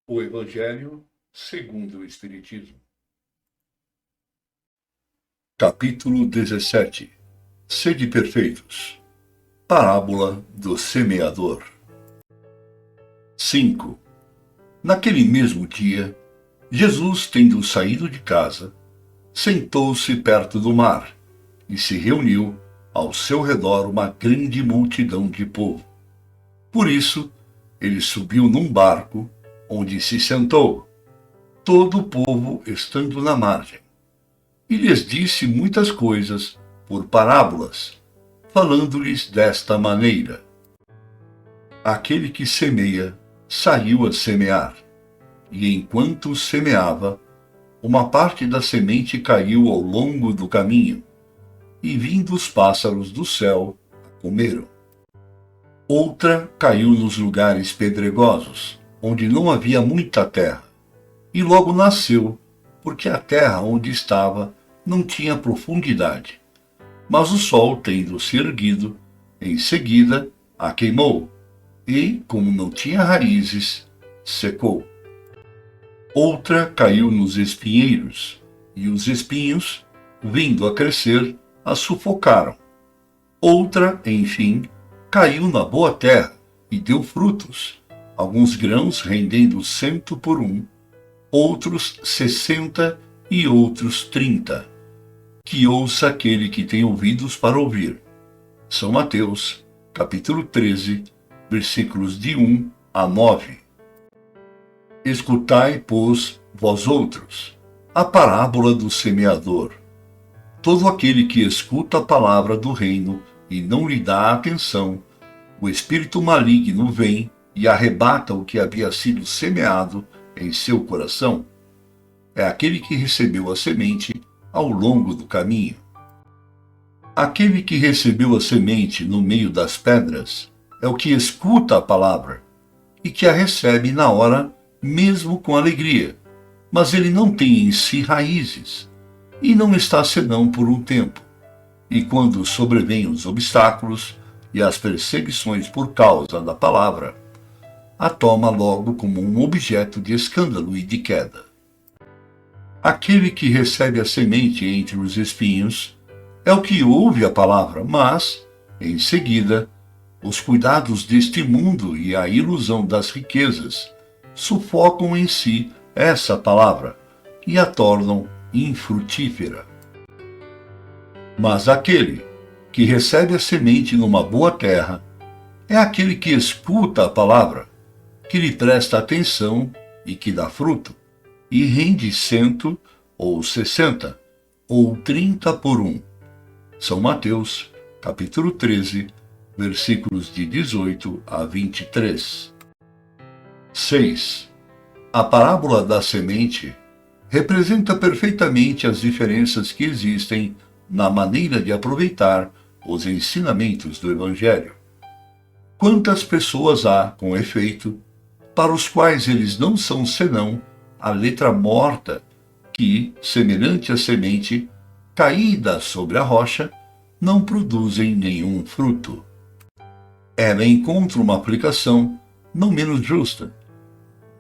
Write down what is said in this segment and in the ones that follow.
O Evangelho segundo o Espiritismo. Capítulo 17. Sede perfeitos. Parábola do semeador. 5. Naquele mesmo dia, Jesus, tendo saído de casa, sentou-se perto do mar e se reuniu ao seu redor uma grande multidão de povo. Por isso, ele subiu num barco, onde se sentou, todo o povo estando na margem, e lhes disse muitas coisas por parábolas, falando-lhes desta maneira: Aquele que semeia saiu a semear, e enquanto semeava, uma parte da semente caiu ao longo do caminho, e vindo os pássaros do céu, a comeram. Outra caiu nos lugares pedregosos, onde não havia muita terra, e logo nasceu, porque a terra onde estava não tinha profundidade. Mas o sol, tendo se erguido, em seguida a queimou, e, como não tinha raízes, secou. Outra caiu nos espinheiros, e os espinhos, vindo a crescer, a sufocaram. Outra, enfim, caiu na boa terra, e deu frutos, alguns grãos rendendo 100 por 1, outros 60 e outros 30. Que ouça aquele que tem ouvidos para ouvir. São Mateus, capítulo 13, versículos de 1 a 9. Escutai, pois, vós outros, a parábola do semeador. Todo aquele que escuta a palavra do reino e não lhe dá atenção, o espírito maligno vem e arrebata o que havia sido semeado em seu coração. É aquele que recebeu a semente ao longo do caminho. Aquele que recebeu a semente no meio das pedras é o que escuta a palavra e que a recebe na hora, mesmo com alegria, mas ele não tem em si raízes e não está senão por um tempo. E quando sobrevêm os obstáculos e as perseguições por causa da palavra, a toma logo como um objeto de escândalo e de queda. Aquele que recebe a semente entre os espinhos é o que ouve a palavra, mas, em seguida, os cuidados deste mundo e a ilusão das riquezas sufocam em si essa palavra e a tornam infrutífera. Mas aquele que recebe a semente numa boa terra é aquele que escuta a palavra, que lhe presta atenção e que dá fruto, e rende 100 ou 60 ou 30 por 1. São Mateus, capítulo 13, versículos de 18 a 23. 6. A parábola da semente representa perfeitamente as diferenças que existem na maneira de aproveitar os ensinamentos do Evangelho. Quantas pessoas há, com efeito, para os quais eles não são senão a letra morta que, semelhante à semente, caída sobre a rocha, não produzem nenhum fruto. Ela encontra uma aplicação não menos justa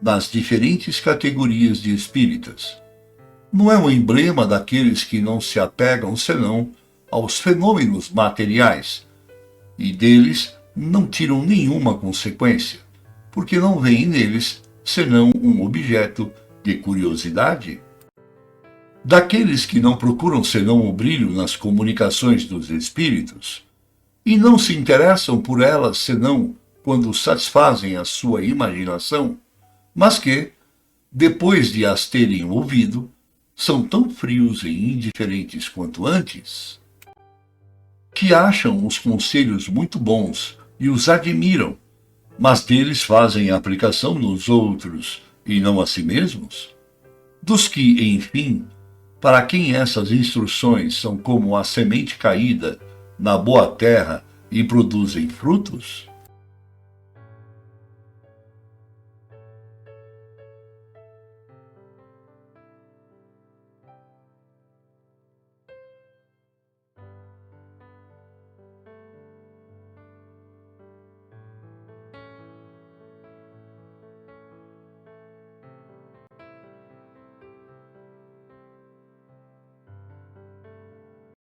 nas diferentes categorias de espíritas. Não é um emblema daqueles que não se apegam senão aos fenômenos materiais e deles não tiram nenhuma consequência, porque não veem neles senão um objeto de curiosidade. Daqueles que não procuram senão o brilho nas comunicações dos espíritos, e não se interessam por elas senão quando satisfazem a sua imaginação, mas que, depois de as terem ouvido, são tão frios e indiferentes quanto antes, que acham os conselhos muito bons e os admiram, mas deles fazem aplicação nos outros e não a si mesmos? Dos que, enfim, para quem essas instruções são como a semente caída na boa terra e produzem frutos?